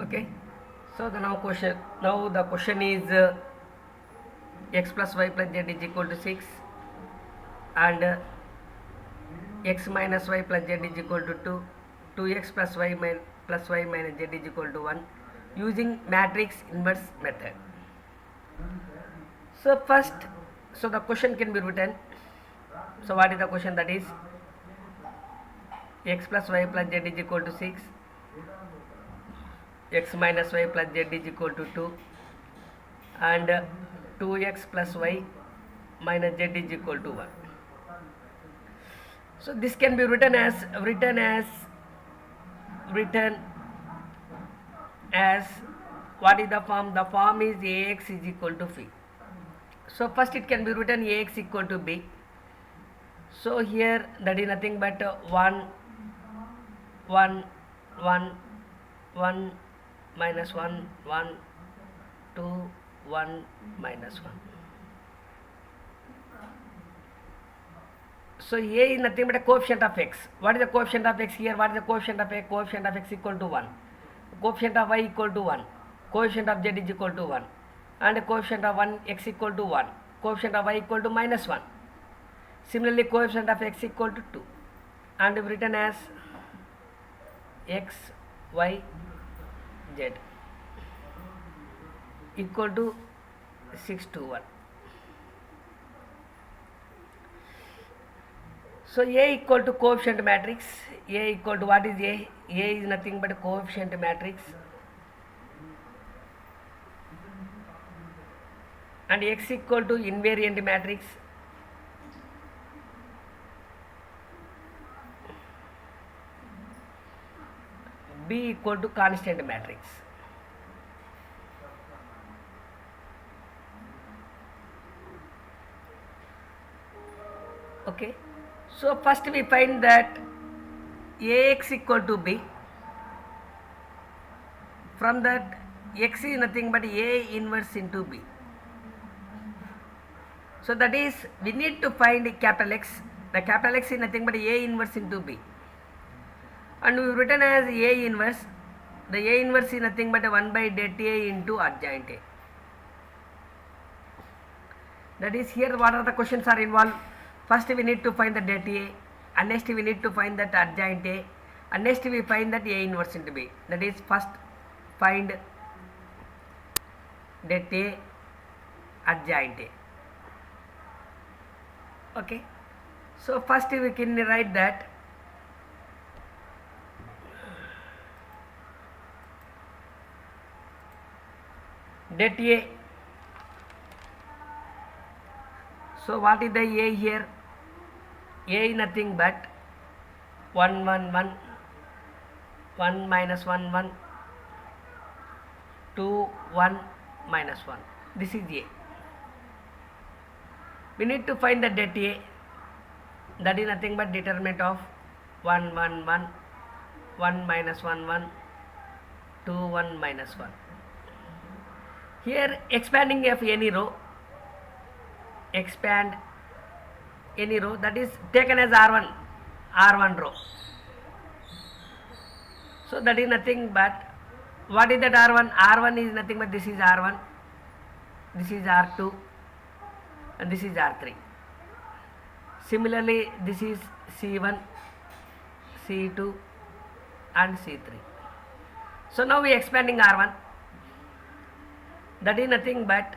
Okay, so the question is x plus y plus z is equal to 6, and x minus y plus z is equal to 2, 2x plus y minus z is equal to 1, using matrix inverse method. So first, so the question can be written. So what is the question? That is x plus y plus z is equal to 6, x minus y plus z is equal to 2, and 2x plus y minus z is equal to 1. So this can be written as what is the form? The form is ax is equal to phi. So first it can be written ax equal to b. So here that is nothing but 1 1 1 1 minus 1 1 2 1 minus 1. So a is nothing but a coefficient of x. What is the coefficient of x here? What is the coefficient of x? Coefficient of x equal to 1. Coefficient of y equal to 1. Coefficient of z is equal to 1. And coefficient of 1 x equal to 1. Coefficient of y equal to minus 1. Similarly, coefficient of x equal to 2. And written as x, y, z equal to 6 to 1. So A equal to coefficient matrix. A equal to what is A? A is nothing but a coefficient matrix. And X equal to invariant matrix. B equal to constant matrix. Okay. So first we find that Ax equal to B. From that, x is nothing but A inverse into B. So that is, we need to find capital X. The capital X is nothing but A inverse into B. And we written as A inverse. The A inverse is nothing but 1 by det A into adjoint A. That is, here what are the questions are involved? First we need to find the det A, and next we need to find that adjoint A, and next we find that A inverse into B. That is, first find det A, adjoint A. Okay. So first we can write that det A. So what is the A here? A is nothing but 1 1 1, 1 minus 1 1, 2 1 minus 1. This is A. We need to find the det A. That is nothing but determinant of 1 1 1, 1 minus 1 1, 2 1 minus 1. Here expanding of any row, expand any row, that is taken as R1 row. So that is nothing but, what is that R1? R1 is nothing but this is R1, this is R2, and this is R3. Similarly, this is C1, C2 and C3. So now we are expanding R1. That is nothing but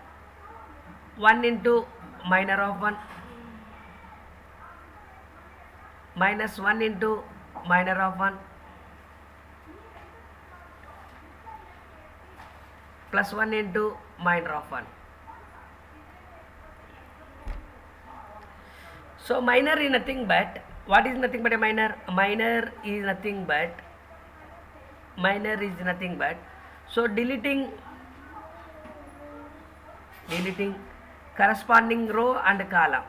1 into minor of 1 minus 1 into minor of 1 plus 1 into minor of 1. So minor is nothing but, what is nothing but a minor? Minor is nothing but, so deleting corresponding row and column.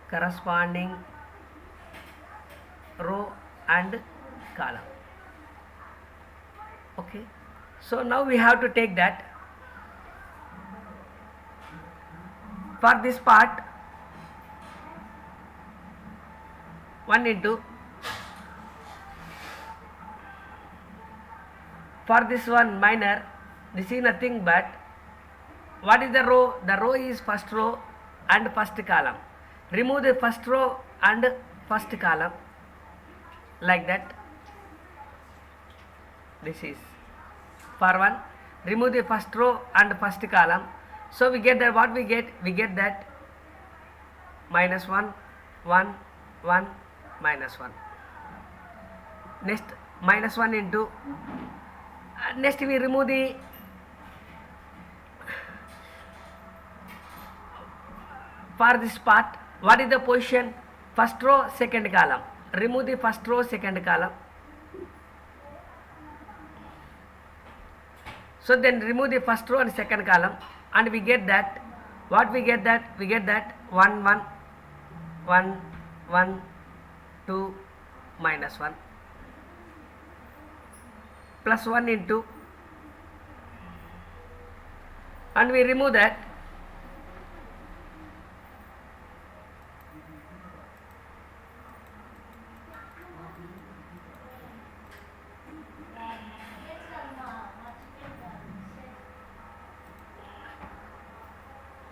Corresponding row and column. Okay. So now we have to take that. For this part, 1 into, for this one minor, this is nothing but, what is the row? The row is first row and first column. Remove the first row and first column, like that. This is for one. Remove the first row and first column. So we get that, what we get? We get that minus 1, 1, 1, minus 1. Next, minus 1 into, next we remove the for this part, what is the position? First row, second column. Remove the first row, second column. So then remove the first row and second column, and we get that, what we get that? We get that 1, 1, 1, 1, 2, minus 1, plus 1 into, and we remove that,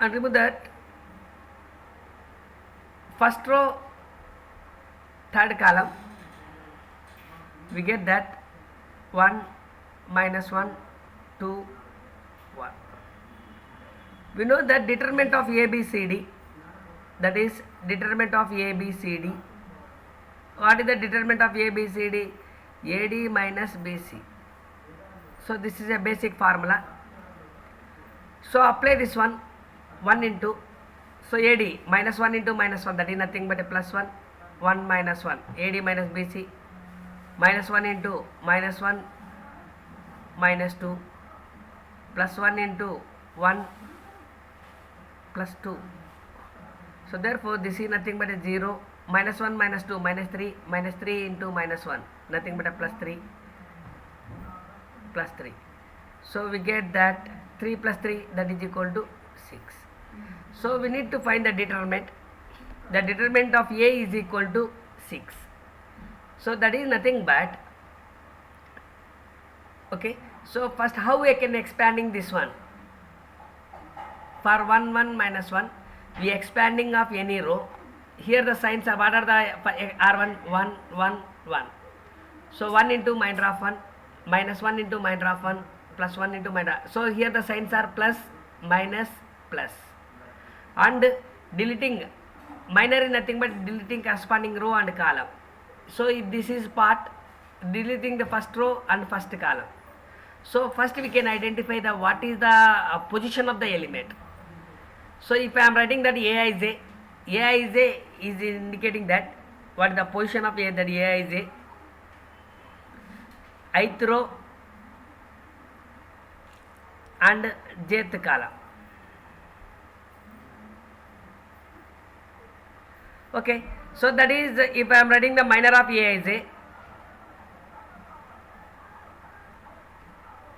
and remove that first row, third column. We get that 1, minus 1, 2, 1. We know that determinant of ABCD, that is determinant of ABCD. What is the determinant of ABCD? AD minus BC. So this is a basic formula. So apply this one, 1 into, so AD minus 1 into minus 1, that is nothing but a plus 1, 1 minus 1, AD minus BC, minus 1 into minus 1, minus 2, plus 1 into 1, plus 2. So therefore this is nothing but a 0, minus 1, minus 2, minus 3 into minus 1, nothing but a plus 3, plus 3. So we get that 3 plus 3, that is equal to 6. So we need to find the determinant. The determinant of A is equal to 6. So that is nothing but, okay. So first, how I can expanding this one? For 1, 1, minus 1, we expanding of any row. Here the signs are, what are the R1, 1, 1, 1. So 1 into minor of 1, minus 1 into minor of 1, plus 1 into minor. So here the signs are plus, minus, plus. And deleting, minor is nothing but deleting corresponding row and column. So if this is part, deleting the first row and first column. So first we can identify the what is the position of the element. So if I am writing that Aij is indicating that what is the position of A, that Aij, ith row and jth column. Okay, so that is, if I am writing the minor of Aij,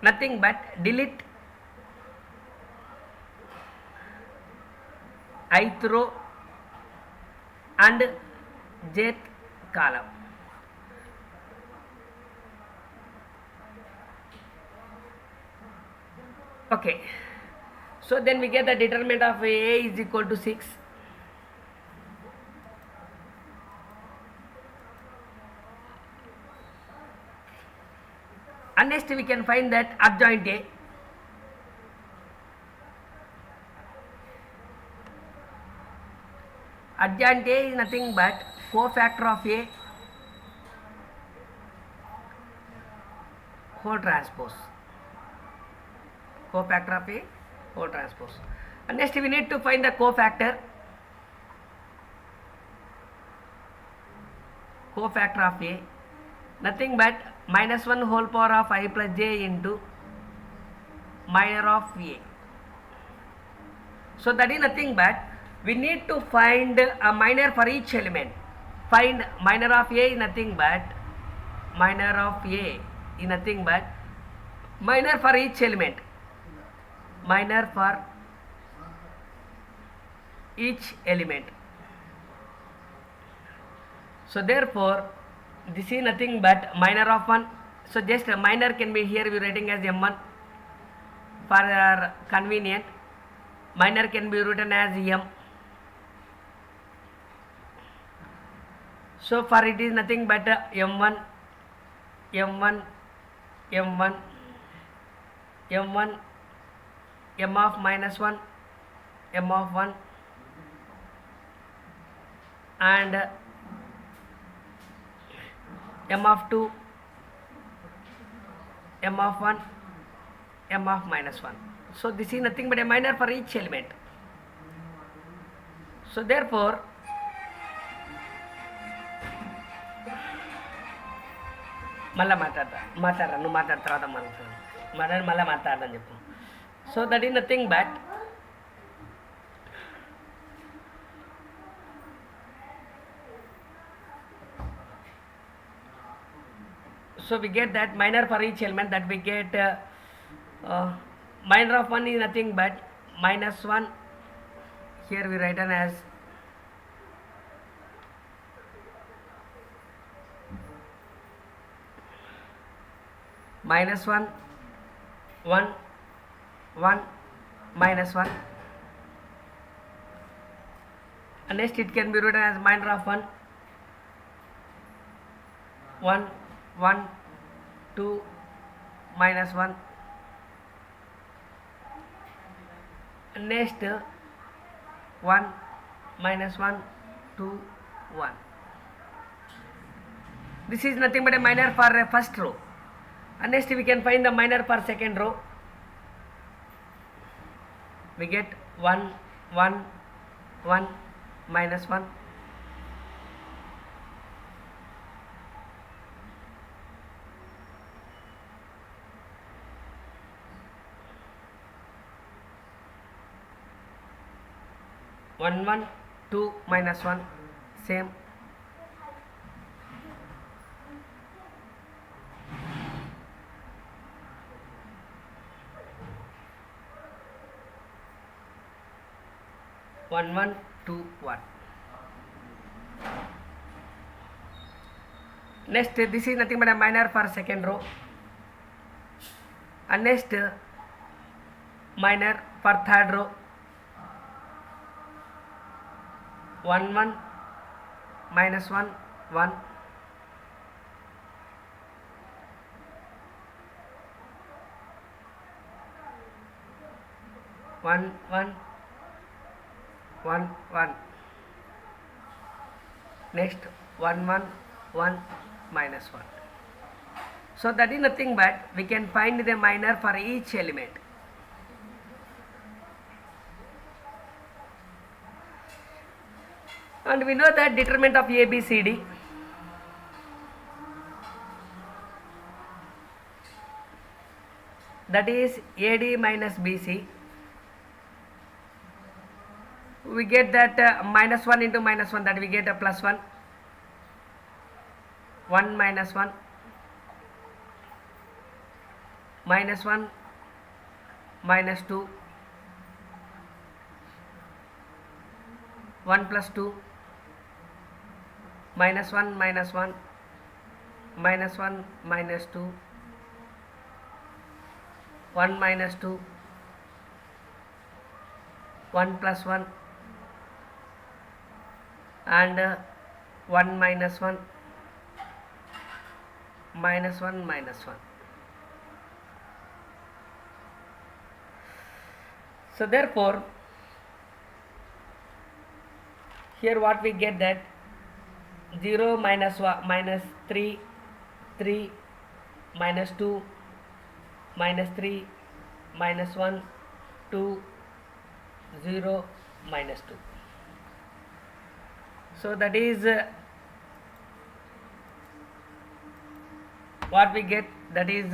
nothing but delete ith row and jth column. Okay, so then we get the determinant of A is equal to 6. And next we can find that adjoint A. Adjoint A is nothing but cofactor of A whole transpose. Cofactor of A whole transpose. And next we need to find the cofactor. Cofactor of A, nothing but minus 1 whole power of I plus j into minor of A. So that is nothing but, we need to find a minor for each element. Find minor of A is nothing but, minor of A is nothing but minor for each element. Minor for each element. So therefore, this is nothing but minor of 1. So just a minor can be here we writing as m1 for convenient. Minor can be written as m. So for it is nothing but m1, m1, m1, m1, m of minus 1, m of 1, and m of 2, m of 1, m of minus 1. So this is nothing but a minor for each element. So therefore, మళ్ళీ మాట్లాడరా నువ్వు మాట్లాడిన తర్వాత మళ్ళీ మాట్లాడదని చెప్పు. So that is nothing but so we get that minor for each element, that we get minor of 1 is nothing but minus 1. Here we write it as minus 1, 1, 1, minus 1, and next it can be written as minor of 1, 1, 1, 2, minus 1, and next 1, minus 1, 2, 1. This is nothing but a minor for first row. And next we can find the minor for second row. We get 1, 1, 1, minus 1. One, 1, 2, minus 1, same. One, 1, 2, 1. Next, this is nothing but a minor for second row. And next, minor for third row. 1, 1, minus 1, 1. 1, 1, 1, 1. Next 1, 1, 1, minus 1. So that is nothing but we can find the minor for each element. And we know that determinant of ABCD that is AD minus BC. We get that minus 1 into minus 1, that we get a plus 1, 1 minus 1, minus 1, minus 2, 1 plus 2, minus 1, minus 1, minus 1, minus 2, 1 minus 2, 1 plus 1, and 1 minus 1, minus 1, minus 1. So therefore, here what we get that 0 minus 1, minus 3, 3, minus 2, minus 3, minus 1, 2, 0, minus 2. So that is what we get, that is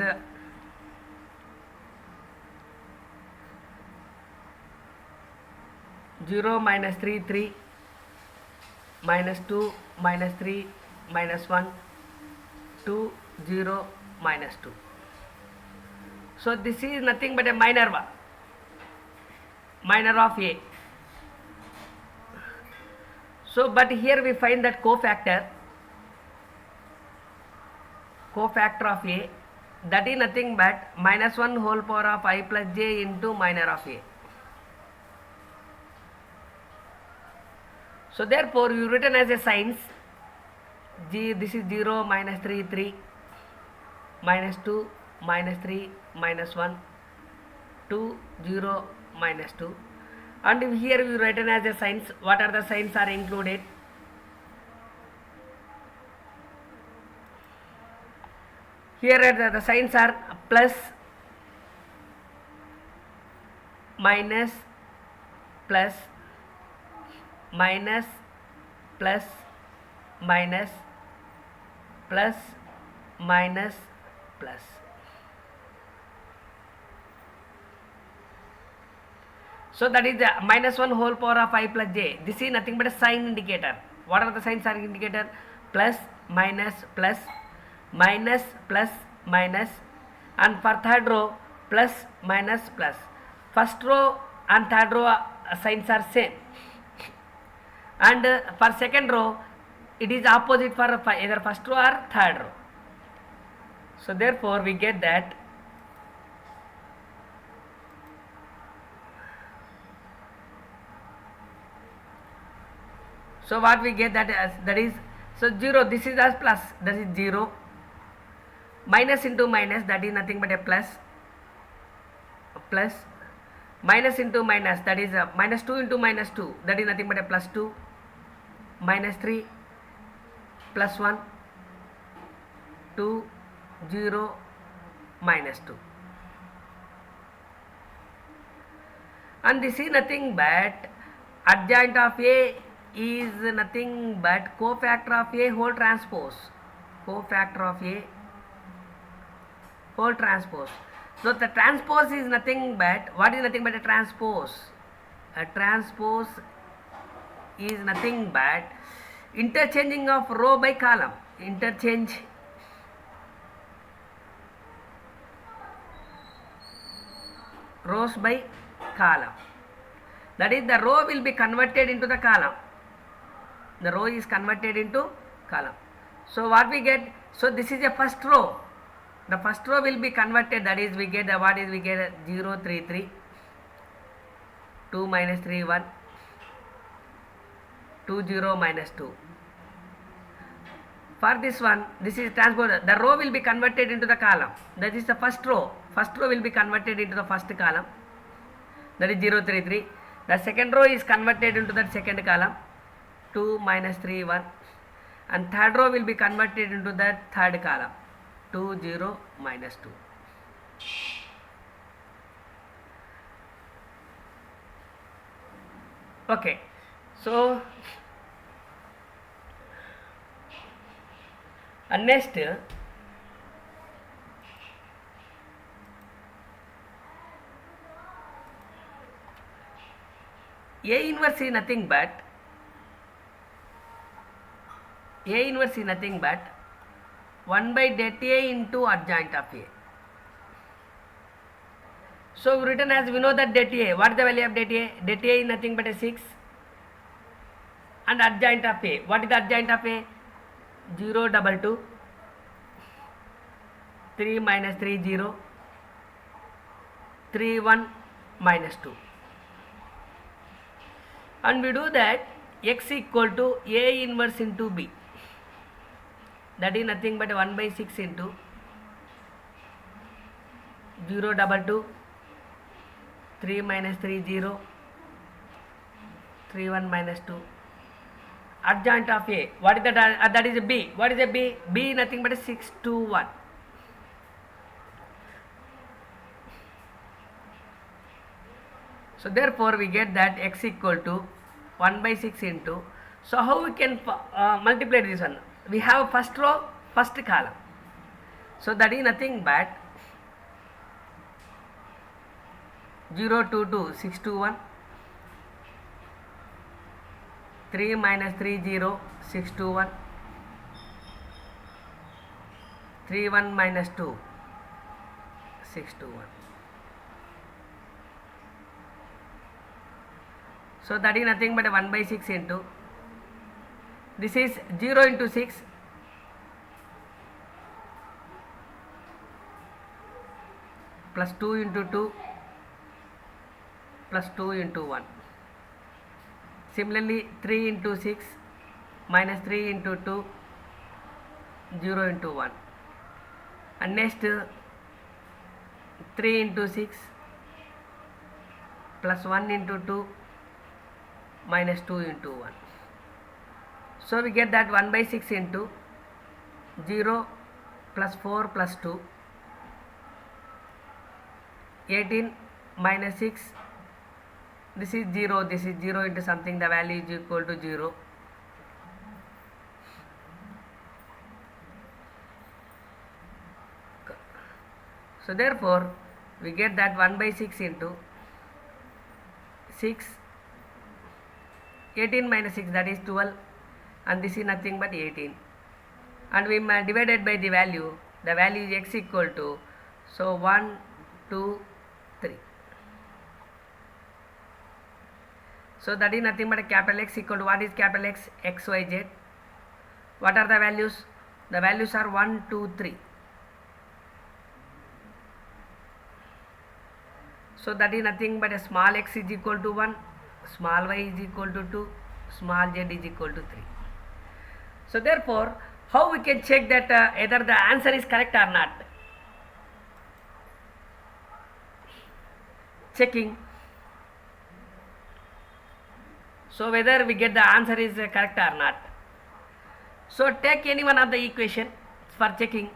0 minus 3, 3, minus 2, minus 3, minus 1, 2, 0, minus 2. So this is nothing but a minor one, minor of A. So but here we find that cofactor cofactor of a, that is nothing but minus 1 whole power of I plus j into minor of a. So therefore you written as a signs g, this is 0 minus 3 3 minus 2 minus 3 minus 1 2 0 minus 2, and here we written as a signs. What are the signs are included? Here the signs are plus, minus, plus, minus, plus, minus, plus, minus, plus. So that is the minus 1 whole power of I plus j. This is nothing but a sign indicator. What are the signs are indicator? Plus, minus, plus, minus, plus, minus, and for third row plus, minus, plus. First row and third row signs are same, and for second row it is opposite for either first row or third row. So therefore we get that so what we get that as, that is, so 0, this is as plus, that is 0, minus into minus, that is nothing but a plus, plus, minus into minus, that is minus 2 into minus 2, that is nothing but a plus 2, minus 3, plus 1, 2, 0, minus 2. And this is nothing but adjoint of A is nothing but cofactor of A whole transpose. Cofactor of A whole transpose. So the transpose is nothing but, what is nothing but a transpose? A transpose is nothing but interchanging of row by column. Interchange rows by column. That is, the row will be converted into the column. The row is converted into column. So what we get? So this is a first row. The first row will be converted. That is, we get what is we get 0 3 3, 2 minus 3 1, 2 0 minus 2. For this one, this is transpose. The row will be converted into the column. That is the first row. First row will be converted into the first column. That is 0 3 3. The second row is converted into the second column. 2 minus 3 1, and third row will be converted into the third column. 2 0 minus 2. Okay, so next A inverse is nothing but A inverse is nothing but 1 by det A into adjoint of A. So written as, we know that det A, what is the value of det A? Det A is nothing but a 6, and adjoint of A, what is the adjoint of A? 0 2 2, 3 minus 3 0, 3 1 minus 2. And we do that x equal to A inverse into B. That is nothing but 1 by 6 into 0 2 2, 3 minus 3 0, 3 1 minus 2. Adjoint of A, what is that? That is B. What is a B? B is nothing but a 6 2 1. So therefore we get that x equal to 1 by 6 into, so how we can multiply this one? We have first row, first column. So that is nothing but 0 2 2, 6 2 1, 3 minus 3 0, 6 2 1, 3 1 minus 2, 6 2 1. So that is nothing but 1 by 6 into, this is 0 into 6, plus 2 into 2 plus 2 into 1. Similarly 3 into 6 minus 3 into 2 0 into 1. And next 3 into 6 plus 1 into 2 minus 2 into 1. So we get that 1 by 6 into 0 plus 4 plus 2, 18 minus 6, this is 0 into something, the value is equal to 0. So therefore we get that 1 by 6 into 6, 18 minus 6, that is 12, and this is nothing but 18, and we divided by the value is x equal to, so 1 2 3. So that is nothing but a capital X equal to, what is capital X? X, Y, Z. What are the values? The values are 1 2 3. So that is nothing but a small x is equal to 1, small y is equal to 2, small z is equal to 3. So therefore, how we can check that either the answer is correct or not? Checking. So whether we get the answer is correct or not. So take any one of the equation for checking.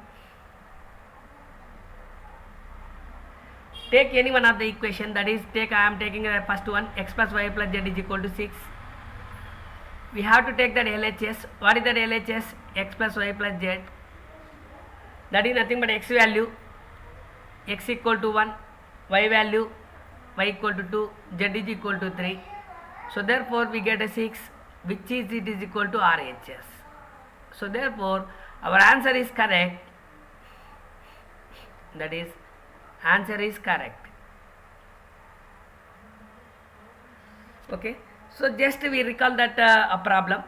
Take any one of the equation, that is, I am taking the first one, x plus y plus z is equal to 6. We have to take that LHS. What is that LHS? X plus y plus z. That is nothing but x value, x equal to 1, y value, y equal to 2, z is equal to 3. So therefore we get a 6, which is it is equal to RHS. So therefore our answer is correct. That is, answer is correct. Okay, so just we recall that a problem.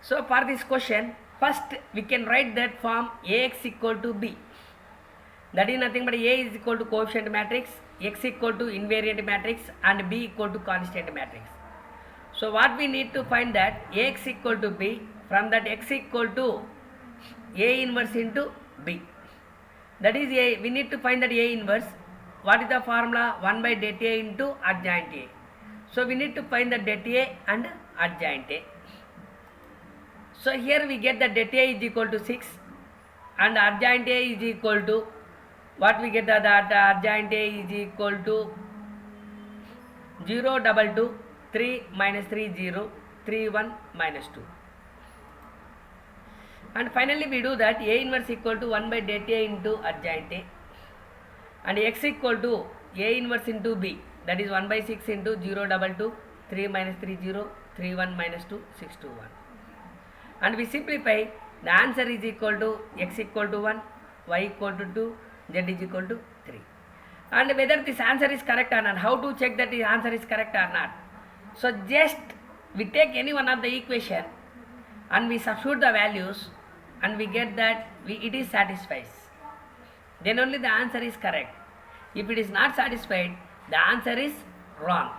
So for this question, first we can write that form Ax equal to B. That is nothing but A is equal to coefficient matrix, x equal to invariant matrix, and B equal to constant matrix. So what we need to find that Ax equal to B, from that x equal to A inverse into B. That is A, we need to find that A inverse. What is the formula? 1 by det A into adjoint A. So we need to find the det A and adjoint A. So here we get that det A is equal to 6 and adjoint A is equal to, what we get, that adjoint A is equal to 0 double 2, 3 minus 3 0, 3 1 minus 2. And finally we do that A inverse equal to 1 by det A into adjoint A, and x equal to A inverse into B, that is 1 by 6 into 0 double 2, 3 minus 3 0, 3 1 minus 2, 6 2 1. And we simplify, the answer is equal to x equal to 1, y equal to 2, z is equal to 3. And whether this answer is correct or not, how to check that the answer is correct or not? So just we take any one of the equation and we substitute the values and we get that it is satisfies. Then only the answer is correct. If it is not satisfied, the answer is wrong.